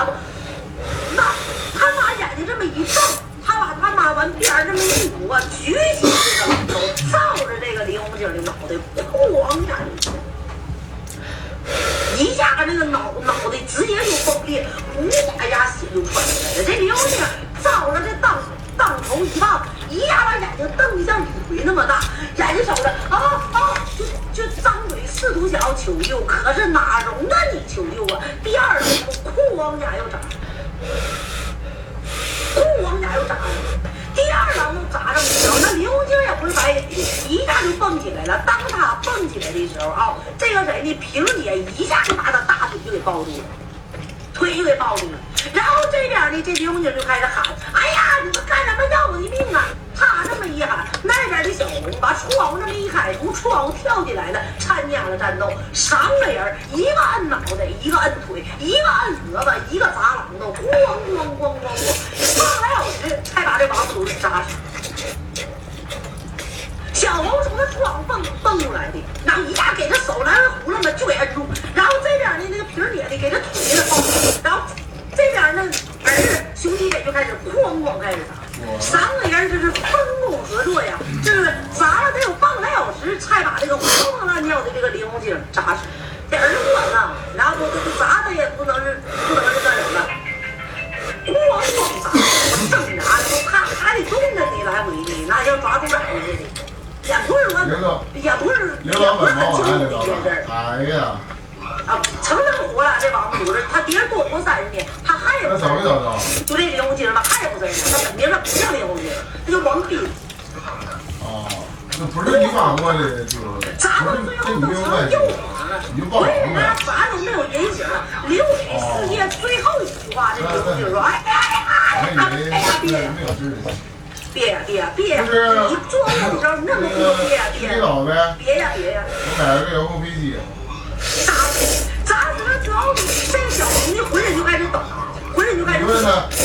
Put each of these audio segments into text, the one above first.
然后那他妈眼睛这么一瞪，他把他妈往边这么一捂啊，举起这个榔头，照着这个林红景的脑袋哐呀一下，这个脑袋直接就崩裂，哎呀，血就窜出来了。这林红景照着这当头一放，一下把眼睛瞪得像李逵那么大，眼睛瞅着就张嘴试图想要求救，可是哪容得你求救啊！第二个裤往家又扎，第二榔头扎上去了，那林红景也不是白人，一下就蹦起来了。当他蹦起来的时候啊，这个谁呢？萍姐一下就把他大腿就给抱住了，腿就给抱住了。然后这边呢，这林红景就开始喊：“哎呀，你们干什么？要我的命啊！”他这么一喊，那边的小红把窗户这么一开，从窗户跳起来了，参加了战斗。3个人，一个摁脑袋，一个摁腿，一个摁胳膊，一个砸榔头，咣咣咣咣咣，放来小时才把这王八犊子扎死。小红从那窗户蹦出来的，然后一下给他手来回胡了嘛，就给摁住。然后这边呢，那个萍姐呢给他腿给他抱住，然后这边呢儿子兄弟也就开始哐哐开始砸。3个人这是分工合作呀，这是砸了得有半个来小时，才把这个慌慌乱尿的这个林红景扎死。这儿子管了，然后这砸他也不能是干什么，咣咣砸，我挣扎的，他还得动着你来回的，那像抓猪仔似的，也不是轻松的一件事。哎呀！成活了，这王八犊子，他爹多活30年，他还不事儿。就这林红景，他还不事儿呢，他本名他不叫林红景，他叫王斌。哦，那不是你把过的，就咱们最后都成右王了，所以呢，咱都没有人形了。流水世界最后一句话，这林红景说：“哎呀，别呀！你做梦的时候那么多别呀！我买了个遥控飞机。”砸死了之后，这个小红的浑身就开始抖，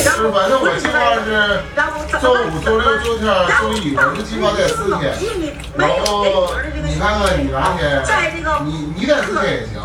然后反正我计划是周5、周6、周天、周1，我是计划在4天。然后你看看你哪天，你在4天也行，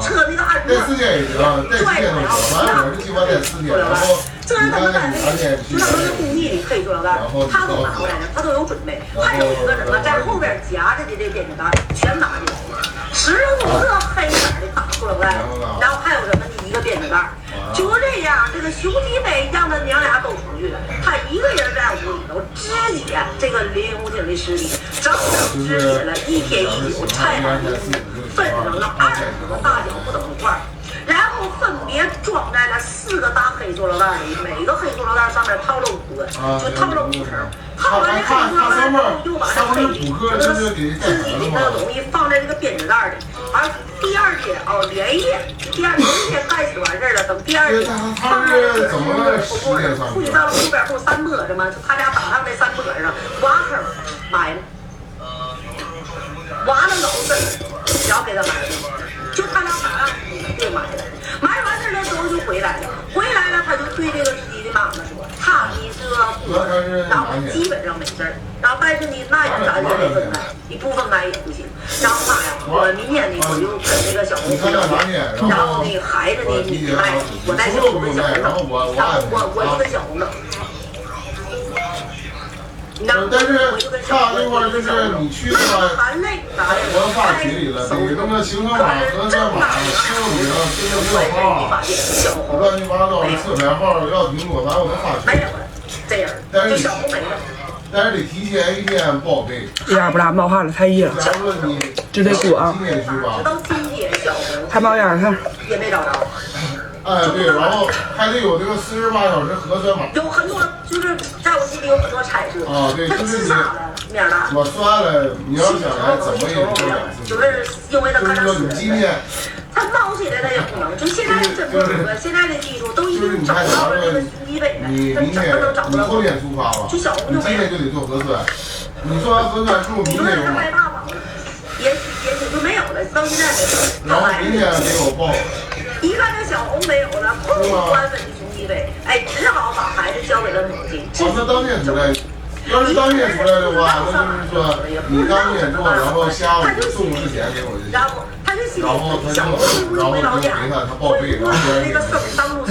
在4天也行，在7天都行。反正我是计划在4天，然后你看看你哪天去。就他们工地里可以做到干，他都拿过来了，他都有准备。还有一个什么，在后边夹着的这编织袋全拿进来了，15个黑色的大塑料袋，然后还有什么呢？一个编织袋。就这样，这个熊鸡妹让他娘俩都出去了，他一个人在屋里头肢解这个林红景的尸体，整整肢解了1天1宿，才把林红景分成了20个大小不等的块，然后分别装在了4个大黑塑料袋里，每个黑塑料袋上面套了5个，就套了5层。套完这黑塑料袋之后，又把这黑自己的那个东西放在这个编织袋里，而第2天连夜，第二天开始完事儿了，等第2天放在这个后边上，推到了后边后山坡上嘛，他家打上那山坡上挖坑埋了，挖了老深，然后给他埋了，就他俩打上就埋了，埋完事儿了之后就回来了，他就对这个自己的妈妈说，他呢这个负责，然后基本上没事儿，然后但是呢那也咱就得分开，你不分开也不行。然后妈呀，我明天呢我就跟那个小红回老家，然后呢孩子呢你带，我带小红跟小红等，然后我就跟小红等。但是他那块就是你去的话，我发群里了，你那个行程码和这码、姓名、电话号、乱七八糟的车牌号要挺多，咱我都发群。没有了，这样，就小红没了。但是得提前1天报备。这样不大冒汗了，太热了。这得裹啊。直到今天小红还冒烟呢。也没找着。哎，对，然后还得有这个48小时核酸码。有很多，就是在我心里有很多猜测。啊，对，就是你，我算了，你要想来怎么也得2次。就是因为他看他你今天，他闹起来他也不能，就现在这个现在的技术都已经找到了这个胸肌北了，他怎么能找不到？你后天出发吧，就小红就今天就得做核酸，你做完核酸之后，明天有害怕吧？也许就没有了，到现在没有。然后明天给我报。一看这小红没有了，砰！关粉的胸肌北，哎，只好把孩子交给了母亲。那当天出来，要是当天出来的话，那就是说你当天做，然后下午中午之前给我就行。然后他就心里小红是不是回老家？他报备，然后那个当路。